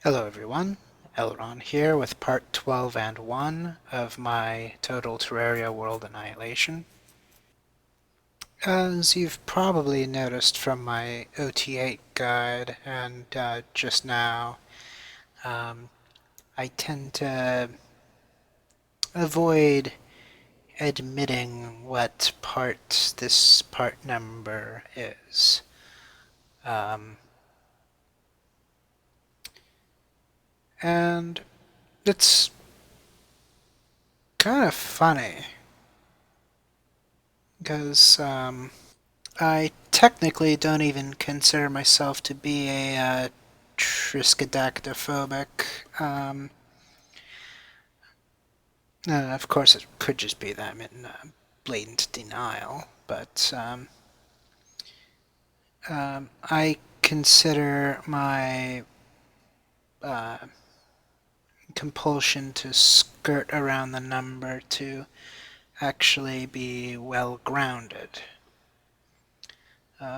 Hello everyone, LRon here with part 12 and 1 of my total Terraria world Annihilation. As you've probably noticed from my OT8 guide and just now, um, I tend to avoid admitting what part this part number is. Um, and it's kind of funny because I technically don't even consider myself to be a triskaidekaphobic. Um, of course, it could just be that I'm in blatant denial, but I consider my uh, compulsion to skirt around the number to actually be well grounded,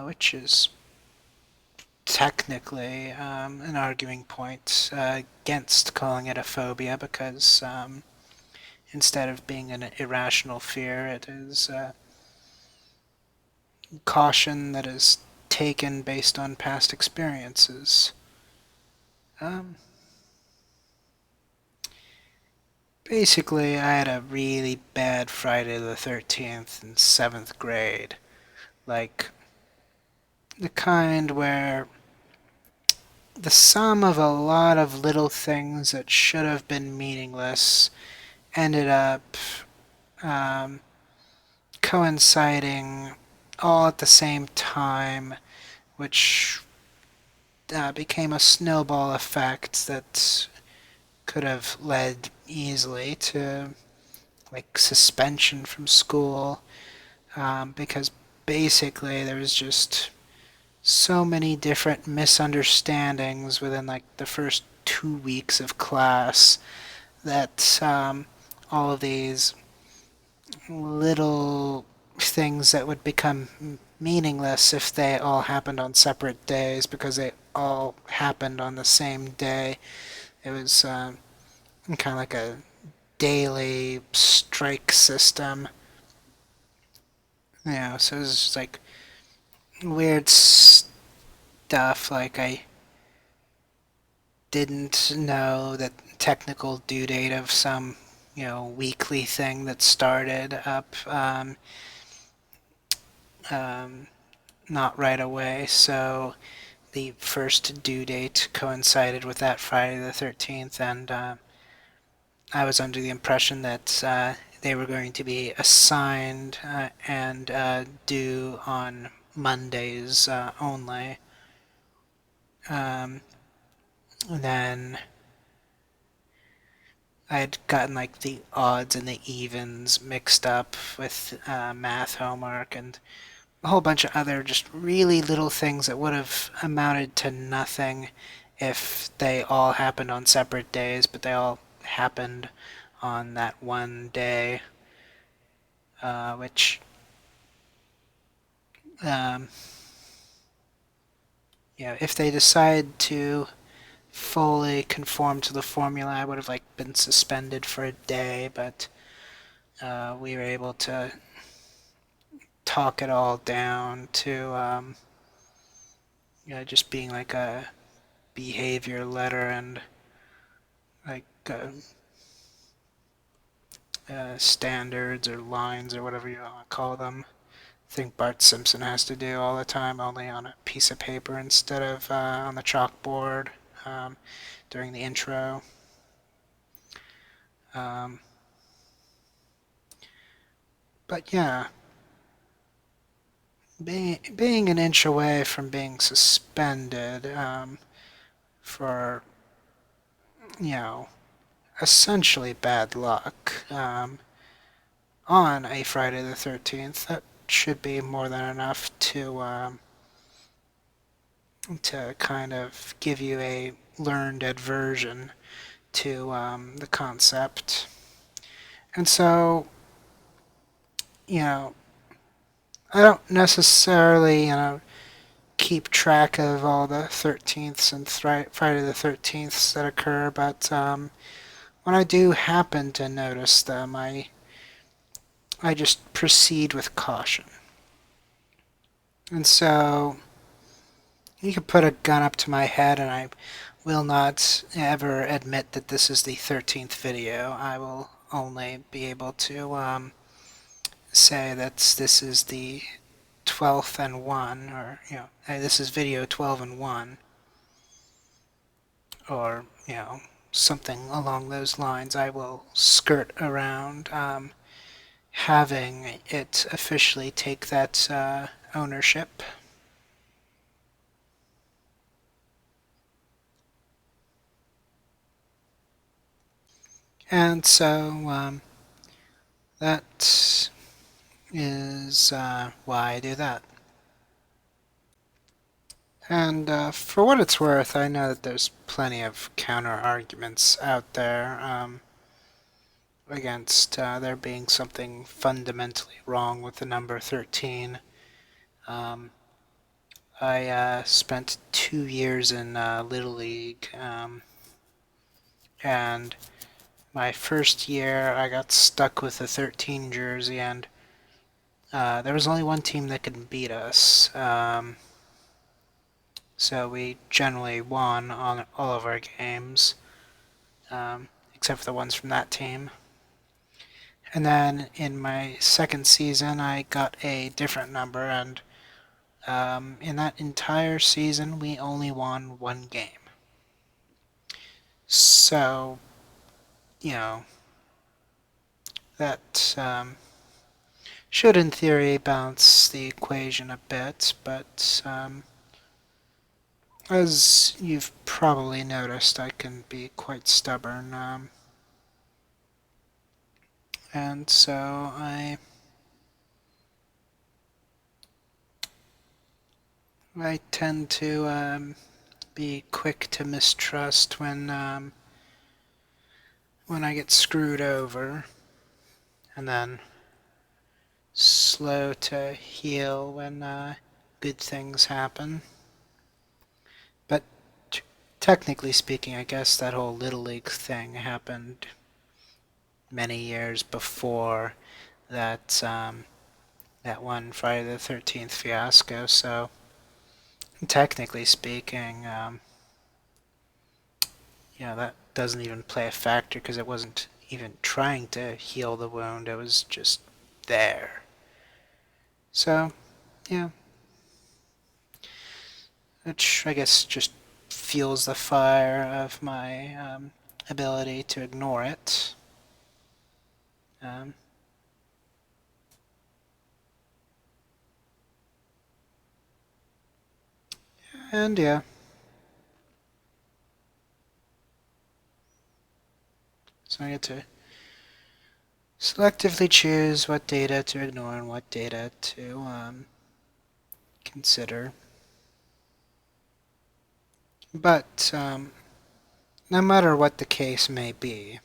which is technically an arguing point against calling it a phobia because instead of being an irrational fear, it is caution that is taken based on past experiences. Um, Basically, I had a really bad Friday the 13th in 7th grade. Like, the kind where the sum of a lot of little things that should have been meaningless ended up um, coinciding all at the same time, which became a snowball effect that could have led easily to like suspension from school because basically there was just so many different misunderstandings within like the first 2 weeks of class that all of these little things that would become meaningless if they all happened on separate days because they all happened on the same day. It was kind of like a daily strike system. So it was just like weird stuff. Like I didn't know that technical due date of some weekly thing that started up um, not right away. So the first due date coincided with that Friday the 13th, and I was under the impression that they were going to be assigned and due on Mondays only. Um, then I had gotten like the odds and the evens mixed up with math homework and a whole bunch of other just really little things that would have amounted to nothing if they all happened on separate days, but they all happened on that one day, which um, if they decide to fully conform to the formula, I would have like been suspended for a day, but we were able to talk it all down to just being like a behavior letter and like standards or lines or whatever you want to call them. I think Bart Simpson has to do all the time, only on a piece of paper instead of on the chalkboard um, during the intro. Um, but yeah, being an inch away from being suspended for, you know, essentially bad luck on a Friday the 13th, that should be more than enough to kind of give you a learned aversion to the concept. And so, you know, I don't necessarily, keep track of all the 13ths and Friday the 13ths that occur, but when I do happen to notice them, I just proceed with caution. And so you could put a gun up to my head and I will not ever admit that this is the 13th video. I will only be able to say that this is the 12th and 1, or, hey, this is video 12 and 1, or, something along those lines. I will skirt around having it officially take that ownership. And so that is why I do that. And for what it's worth, I know that there's plenty of counter arguments out there against there being something fundamentally wrong with the number 13. I spent 2 years in Little League, and my first year I got stuck with a 13 jersey, and there was only one team that could beat us. So we generally won on all of our games, except for the ones from that team. And then in my second season, I got a different number, and in that entire season, we only won one game. So, that should, in theory, balance the equation a bit, but as you've probably noticed, I can be quite stubborn, and so I tend to be quick to mistrust when I get screwed over, and then slow to heal when good things happen. But technically speaking, I guess that whole Little League thing happened many years before that that one Friday the 13th fiasco. So technically speaking, that doesn't even play a factor because it wasn't even trying to heal the wound. It was just there. So, yeah. Which I guess just fuels the fire of my ability to ignore it. Um, and yeah. So I get to selectively choose what data to ignore and what data to consider. But no matter what the case may be,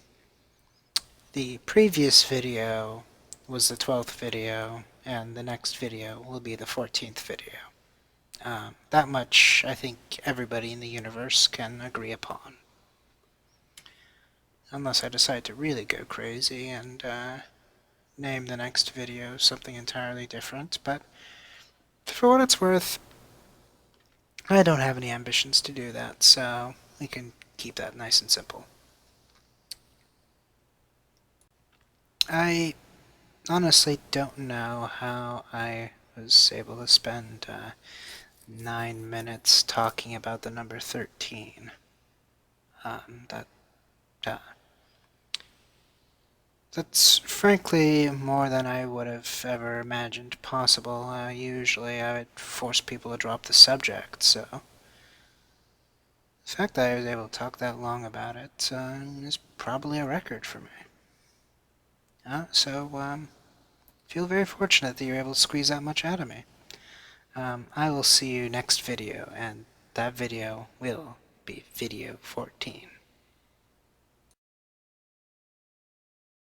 the previous video was the 12th video, and the next video will be the 14th video. That much I think everybody in the universe can agree upon. Unless I decide to really go crazy and name the next video something entirely different, but for what it's worth, I don't have any ambitions to do that, so we can keep that nice and simple. I honestly don't know how I was able to spend 9 minutes talking about the number 13. That's frankly more than I would have ever imagined possible. Usually I would force people to drop the subject, so the fact that I was able to talk that long about it is probably a record for me. So feel very fortunate that you're able to squeeze that much out of me. I will see you next video, and that video will be video 14.